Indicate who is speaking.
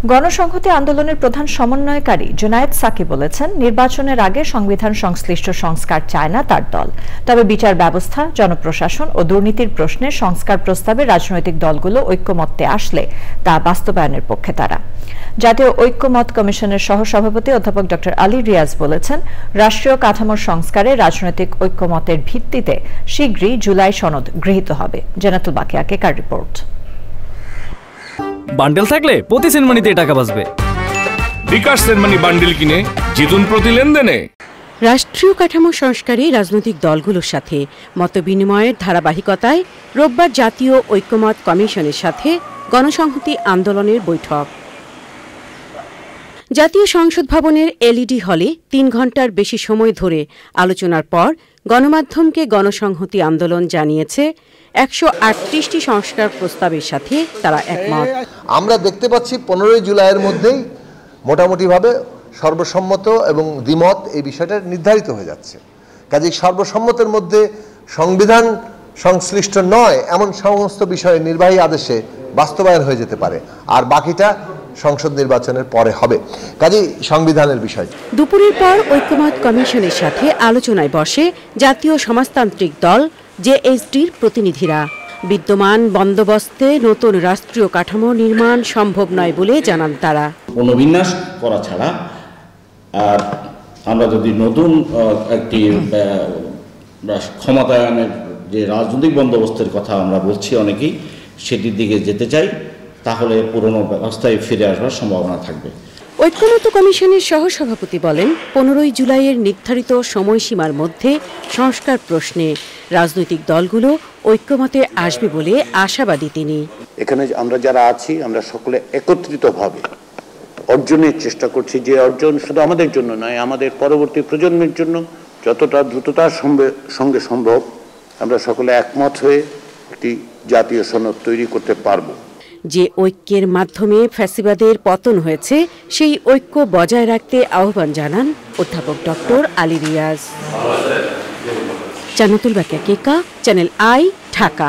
Speaker 1: গণসংহতি আন্দোলনের প্রধান সমন্বয়কারী জুনায়েদ সাকি বলেছেন, নির্বাচনের আগে সংবিধান সংশ্লিষ্ট সংস্কার চায় না তার দল। তবে বিচার ব্যবস্থা, জনপ্রশাসন ও দুর্নীতির প্রশ্নে সংস্কার প্রস্তাবে রাজনৈতিক দলগুলো ঐক্যমত্যে আসলে তা বাস্তবায়নের পক্ষে তারা। জাতীয় ঐক্যমত কমিশনের সহসভাপতি অধ্যাপক ড. আলী রিয়াজ বলেছেন, রাষ্ট্রীয় কাঠামোর সংস্কারে রাজনৈতিক ঐক্যমতের ভিত্তিতে শীঘ্রই জুলাই সনদ গৃহীত হবে। জান্নাতুল বাকিয়া কেকার রিপোর্ট।
Speaker 2: বান্ডেল থাকলে প্রতি সেনমানিতে টাকা বাঁচবে।
Speaker 3: বিকাশ সেনমানি বান্ডেল কিনে জিতুন প্রতি লেনদেনে।
Speaker 4: রাষ্ট্রীয় কাঠামো সংস্কারে রাজনৈতিক দলগুলোর সাথে মতবিনিময়ের ধারাবাহিকতায় রোববার জাতীয় ঐক্যমত কমিশনের সাথে গণসংহতি আন্দোলনের বৈঠক। জাতীয় সংসদ ভবনের এলইডি হলে ৩ ঘণ্টার বেশি সময় ধরে আলোচনার পর গণমাধ্যমকে গণসংহতি আন্দোলন জানিয়েছে ১৩৮টি সংস্কার প্রস্তাবের সাথে তারা একমত।
Speaker 5: আমরা দেখতে পাচ্ছি ১৫ই জুলাইয়ের মধ্যেই মোটামুটিভাবে সর্বসম্মত এবং দ্বিমত এই বিষয়টা নির্ধারিত হয়ে যাচ্ছে। কাজেই সর্বসম্মতের মধ্যে সংবিধান সংশ্লিষ্ট নয় এমন সমস্ত বিষয়ে নির্বাহী আদেশে বাস্তবায়ন হয়ে যেতে পারে, আর বাকিটা সংসদ নির্বাচনের পরে হবে। কাজেই সংবিধানের বিষয়।
Speaker 4: দুপুরের পর ঐক্যমত কমিশনের সাথে আলোচনায় বসে জাতীয় সমাজতান্ত্রিক দল জেএসডির প্রতিনিধিরা। বিদ্যমান বন্দোবস্তে নতুন রাষ্ট্রীয় কাঠামো নির্মাণ সম্ভব নয় বলে জানান তারা।
Speaker 6: পুনর্বিন্যাস করা ছাড়া আর আমরা যদি নতুন একটি ক্ষমতায়নের যে রাজনৈতিক বন্দোবস্তের কথা আমরা বলছি অনেকেই, সেটির দিকে যেতে চাই, তাহলে পুরনো ব্যবস্থায় ফিরে আসবার সম্ভাবনা থাকবে।
Speaker 4: ঐক্যমত কমিশনের সহসভাপতি বলেন, ১৫ই জুলাইয়ের নির্ধারিত সময়সীমার মধ্যে সংস্কার প্রশ্নে রাজনৈতিক দলগুলো ঐক্যমতে আসবে বলে আশাবাদী তিনি।
Speaker 7: এখানে আমরা যারা আছি আমরা সকলে একত্রিতভাবে অর্জনের চেষ্টা করছি, যে অর্জন শুধু আমাদের জন্য নয়, আমাদের পরবর্তী প্রজন্মের জন্য যতটা দ্রুততার সঙ্গে সম্ভব আমরা সকলে একমত হয়ে একটি জাতীয় সনদ তৈরি করতে পারব।
Speaker 4: যে ঐক্যের মাধ্যমে ফ্যাসিবাদের পতন হয়েছে সেই ঐক্য বজায় রাখতে আহ্বান জানান অধ্যাপক ড. আলী রিয়াজ। জান্নাতুল বাকিয়া কেকা, চ্যানেল আই, ঢাকা।